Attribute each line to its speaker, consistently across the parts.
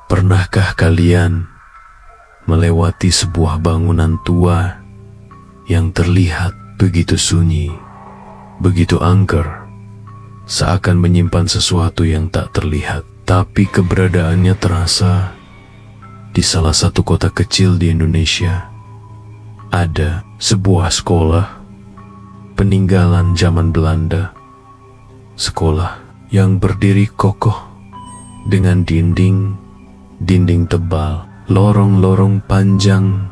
Speaker 1: Pernahkah kalian melewati sebuah bangunan tua yang terlihat begitu sunyi, begitu angker, seakan menyimpan sesuatu yang tak terlihat, tapi keberadaannya terasa? Di salah satu kota kecil di Indonesia, ada sebuah sekolah peninggalan zaman Belanda. Sekolah yang berdiri kokoh dengan dinding tebal, lorong-lorong panjang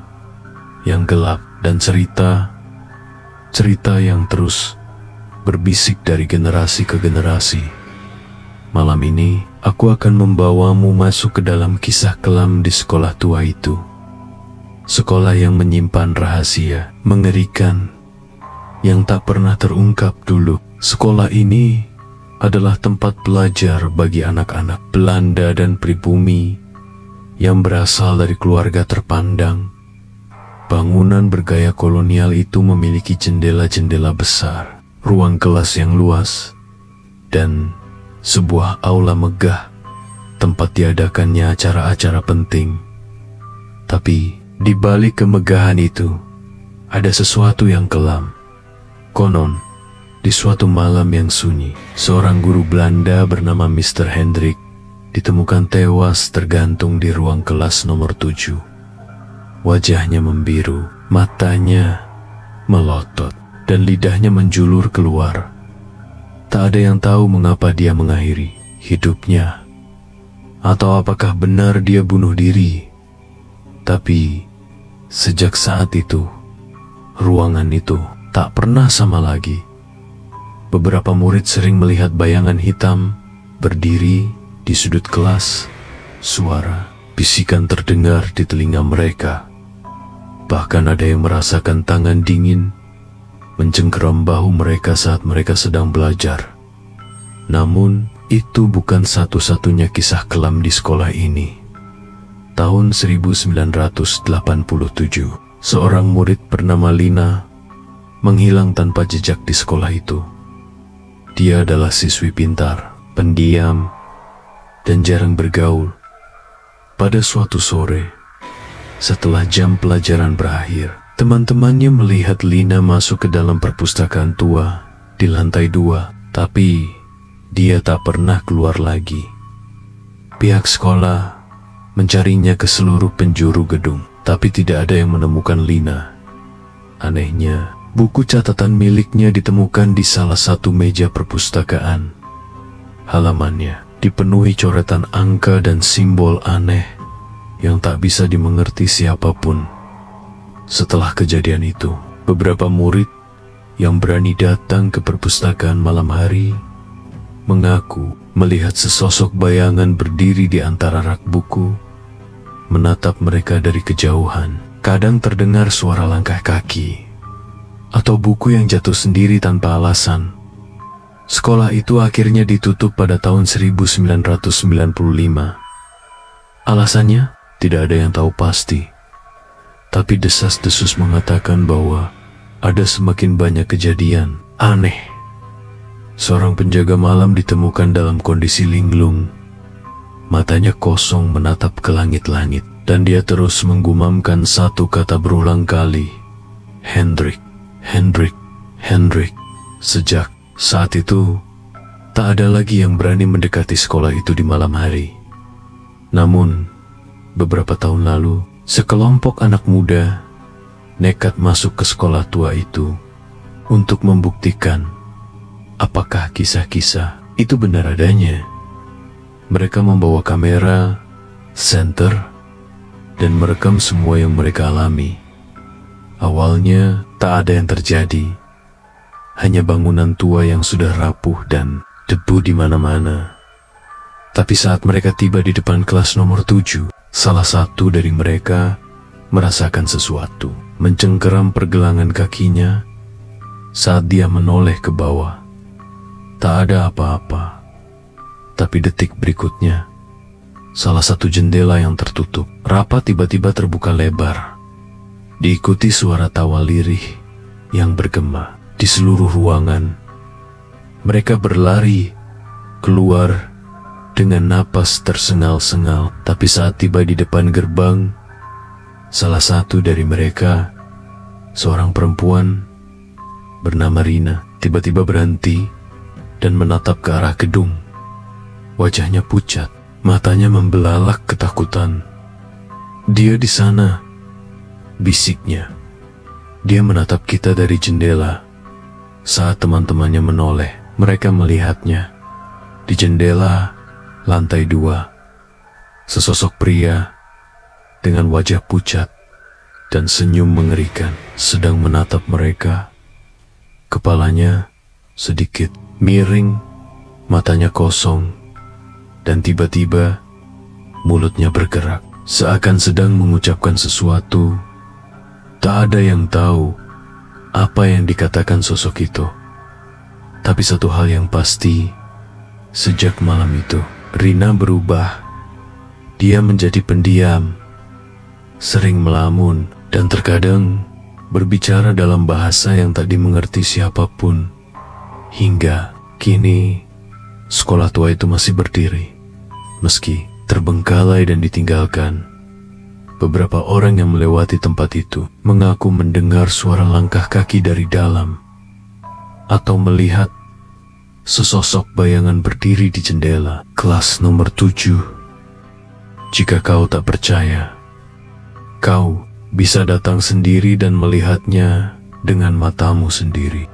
Speaker 1: yang gelap, dan cerita yang terus berbisik dari generasi ke generasi. Malam ini, aku akan membawamu masuk ke dalam kisah kelam di sekolah tua itu. Sekolah yang menyimpan rahasia mengerikan yang tak pernah terungkap dulu. Sekolah ini adalah tempat belajar bagi anak-anak Belanda dan pribumi yang berasal dari keluarga terpandang. Bangunan bergaya kolonial itu memiliki jendela-jendela besar, ruang kelas yang luas, dan sebuah aula megah tempat diadakannya acara-acara penting. Tapi di balik kemegahan itu ada sesuatu yang kelam. Konon, di suatu malam yang sunyi, seorang guru Belanda bernama Mr. Hendrik ditemukan tewas tergantung di ruang kelas nomor 7. Wajahnya membiru, matanya melotot, dan lidahnya menjulur keluar. Tak ada yang tahu mengapa dia mengakhiri hidupnya, atau apakah benar dia bunuh diri. Tapi sejak saat itu, ruangan itu tak pernah sama lagi. Beberapa murid sering melihat bayangan hitam berdiri di sudut kelas. Suara bisikan terdengar di telinga mereka. Bahkan ada yang merasakan tangan dingin mencengkeram bahu mereka saat mereka sedang belajar. Namun, itu bukan satu-satunya kisah kelam di sekolah ini. Tahun 1987, seorang murid bernama Lina menghilang tanpa jejak di sekolah itu. Dia adalah siswi pintar, pendiam, dan jarang bergaul. Pada suatu sore, setelah jam pelajaran berakhir, teman-temannya melihat Lina masuk ke dalam perpustakaan tua di lantai 2, tapi dia tak pernah keluar lagi. Pihak sekolah mencarinya ke seluruh penjuru gedung, tapi tidak ada yang menemukan Lina. Anehnya, buku catatan miliknya ditemukan di salah satu meja perpustakaan. Halamannya dipenuhi coretan angka dan simbol aneh yang tak bisa dimengerti siapapun. Setelah kejadian itu, beberapa murid yang berani datang ke perpustakaan malam hari mengaku melihat sesosok bayangan berdiri di antara rak buku, menatap mereka dari kejauhan. Kadang terdengar suara langkah kaki atau buku yang jatuh sendiri tanpa alasan. Sekolah itu akhirnya ditutup pada tahun 1995. Alasannya tidak ada yang tahu pasti, tapi desas-desus mengatakan bahwa ada semakin banyak kejadian aneh. Seorang penjaga malam ditemukan dalam kondisi linglung. Matanya kosong menatap ke langit-langit, dan dia terus menggumamkan satu kata berulang kali, Hendrik, Hendrik, Hendrik. Sejak saat itu, tak ada lagi yang berani mendekati sekolah itu di malam hari. Namun, beberapa tahun lalu, sekelompok anak muda nekat masuk ke sekolah tua itu untuk membuktikan apakah kisah-kisah itu benar adanya. Mereka membawa kamera, senter, dan merekam semua yang mereka alami. Awalnya tak ada yang terjadi, hanya bangunan tua yang sudah rapuh dan debu di mana-mana. Tapi saat mereka tiba di depan kelas nomor 7, salah satu dari mereka merasakan sesuatu mencengkeram pergelangan kakinya saat dia menoleh ke bawah. Tak ada apa-apa. Tapi detik berikutnya, salah satu jendela yang tertutup rapat tiba-tiba terbuka lebar. Diikuti suara tawa lirih yang bergema di seluruh ruangan. Mereka berlari keluar dengan napas tersengal-sengal. Tapi saat tiba di depan gerbang, salah satu dari mereka, seorang perempuan bernama Rina, tiba-tiba berhenti dan menatap ke arah gedung. Wajahnya pucat, matanya membelalak ketakutan. "Dia di sana," bisiknya. Dia menatap kita dari jendela. Saat teman-temannya menoleh, mereka melihatnya. Di jendela lantai 2, sesosok pria dengan wajah pucat dan senyum mengerikan sedang menatap mereka. Kepalanya sedikit miring, matanya kosong, dan tiba-tiba mulutnya bergerak, seakan sedang mengucapkan sesuatu. Tak ada yang tahu apa yang dikatakan sosok itu. Tapi satu hal yang pasti, sejak malam itu, Rina berubah. Dia menjadi pendiam, sering melamun, dan terkadang berbicara dalam bahasa yang tak dimengerti siapapun. Hingga kini, sekolah tua itu masih berdiri, meski terbengkalai dan ditinggalkan. Beberapa orang yang melewati tempat itu mengaku mendengar suara langkah kaki dari dalam, atau melihat sesosok bayangan berdiri di jendela kelas nomor 7. Jika kau tak percaya, kau bisa datang sendiri dan melihatnya dengan matamu sendiri.